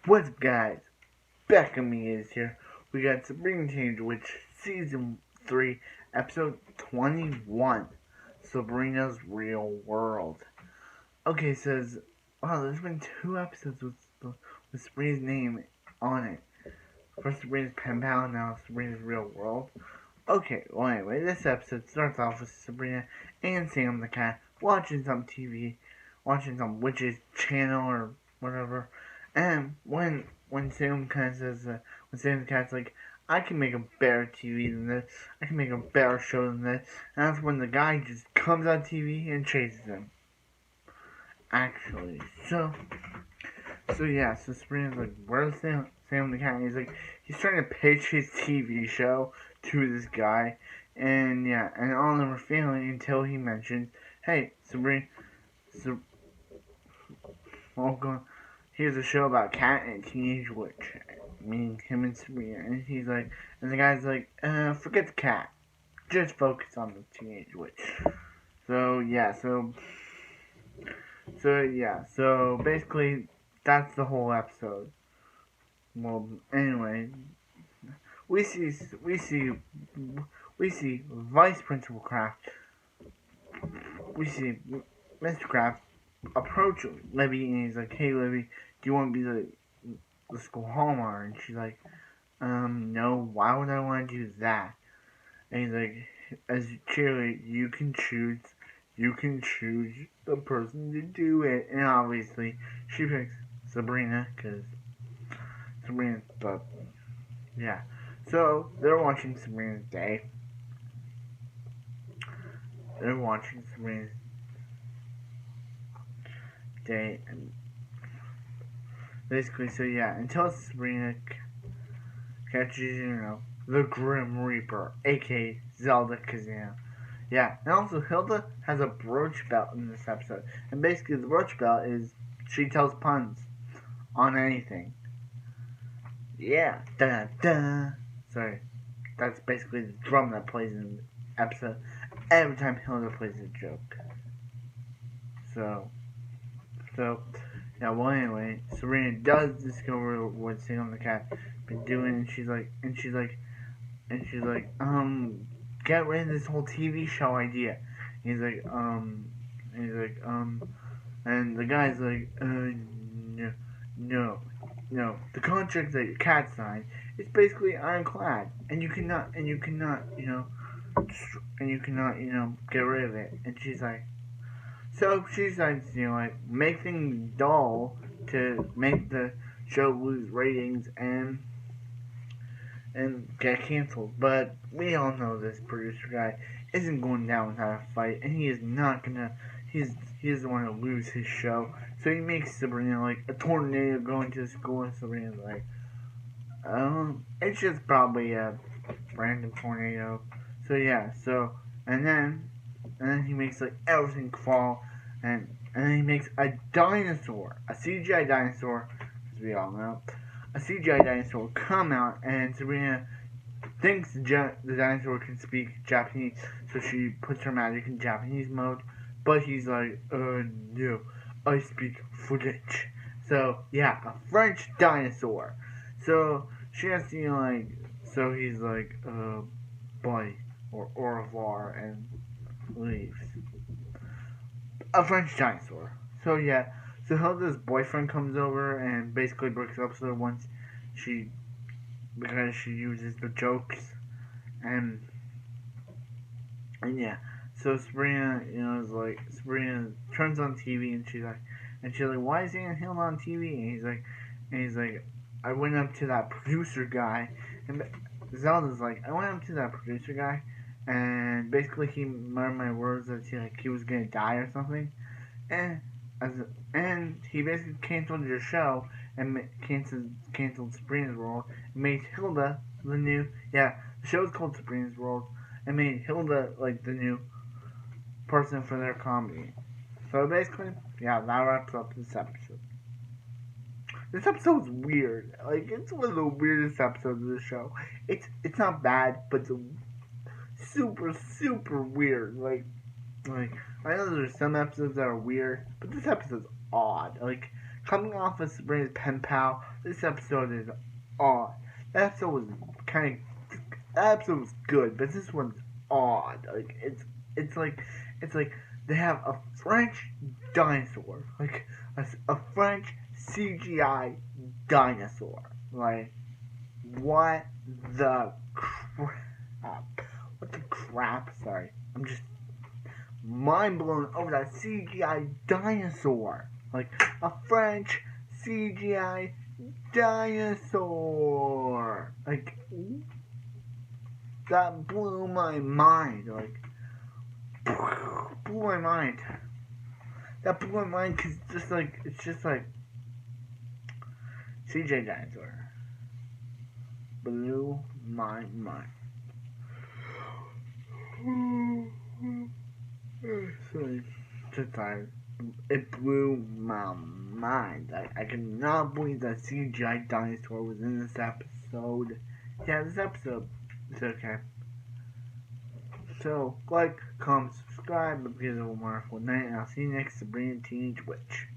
What's up, guys? Back on me is here. We got Sabrina Teenage Witch Season 3, Episode 21, Sabrina's Real World. Okay, it says, wow, there's been 2 episodes with Sabrina's name on it. First Sabrina's Pen Pal, now Sabrina's Real World. Okay, well anyway, this episode starts off with Sabrina and Sam the cat watching some TV, watching some witch's channel or whatever. And when Sam kind of says, when Sam the cat's like, I can make a better TV than this, I can make a better show than this, and that's when the guy just comes on TV and chases him. Actually, so yeah, so Sabrina's like, where's Sam the cat? And he's trying to pitch his TV show to this guy, and yeah, and all of them are failing until he mentions, hey, Sabrina, here's a show about a cat and a teenage witch, meaning him and Sabrina, and he's like, and the guy's like, forget the cat, just focus on the teenage witch. So basically, that's the whole episode. Well, anyway, we see Vice Principal Kraft. We see Mr. Kraft approach Libby, and he's like, "Hey, Libby, do you want to be the school hallmark?" And she's like, "No. Why would I want to do that?" And he's like, "As a cheerleader, you can choose the person to do it." And obviously, she picks Sabrina because Sabrina. But yeah, so they're watching Sabrina's Day. They're watching Sabrina's Day, and basically, so yeah, until Sabrina catches, the Grim Reaper, aka Zelda Kazan. Yeah, and also Hilda has a brooch belt in this episode, and basically the brooch belt is she tells puns on anything. Yeah, da da. Sorry, that's basically the drum that plays in the episode every time Hilda plays a joke. So yeah. Well, anyway, Sabrina does discover what Sam the cat been doing, and she's like, get rid of this whole TV show idea. And and the guy's like, no. The contract that your cat signed is basically ironclad, and you cannot, get rid of it. And she's like, so she decides to, make things dull to make the show lose ratings and get canceled. But we all know this producer guy isn't going down without a fight, and he is not gonna. He doesn't want to lose his show, so he makes Sabrina like a tornado going to the school, and Sabrina's like, it's just probably a random tornado. So yeah, and then he makes like everything fall, and then he makes a dinosaur, a CGI dinosaur, as we all know. A CGI dinosaur come out, and Sabrina thinks the dinosaur can speak Japanese, so she puts her magic in Japanese mode. But he's like, no, I speak French. So yeah, a French dinosaur. So she has to so he's like, bye or au revoir, and leaves. A French dinosaur. So yeah. So Hilda's boyfriend comes over and basically breaks up with her once because she uses the jokes, and yeah. So Sabrina, Sabrina turns on TV, and she's like, why is Ian Hill on TV? And he's like, I went up to that producer guy, and Zelda's like, I went up to that producer guy, and basically he murmured my words that he was gonna die or something, and he basically canceled your show and canceled Sabrina's World and made Hilda the new, the show's called Sabrina's World, and made Hilda like the new person for their comedy. So basically, that wraps up this episode. This episode's weird. It's one of the weirdest episodes of the show. It's not bad, but it's super, super weird. I know there's some episodes that are weird, but this episode's odd. coming off of Sabrina's pen pal, this episode is odd. That episode was that episode was good, but this one's odd. Like it's like they have a French dinosaur, like a French CGI dinosaur. Like what the crap? What the crap? Sorry, I'm just mind blown over that CGI dinosaur. Like a French CGI dinosaur. Like that blew my mind. Like blew my mind. That blew my mind because it's just like CGI dinosaur blew my mind. Sorry, just tired. It blew my mind. I cannot believe that CGI dinosaur was in this episode. Yeah, this episode is okay. So, like, comment, subscribe, have a beautiful, wonderful night, and I'll see you next Sabrina Teenage Witch.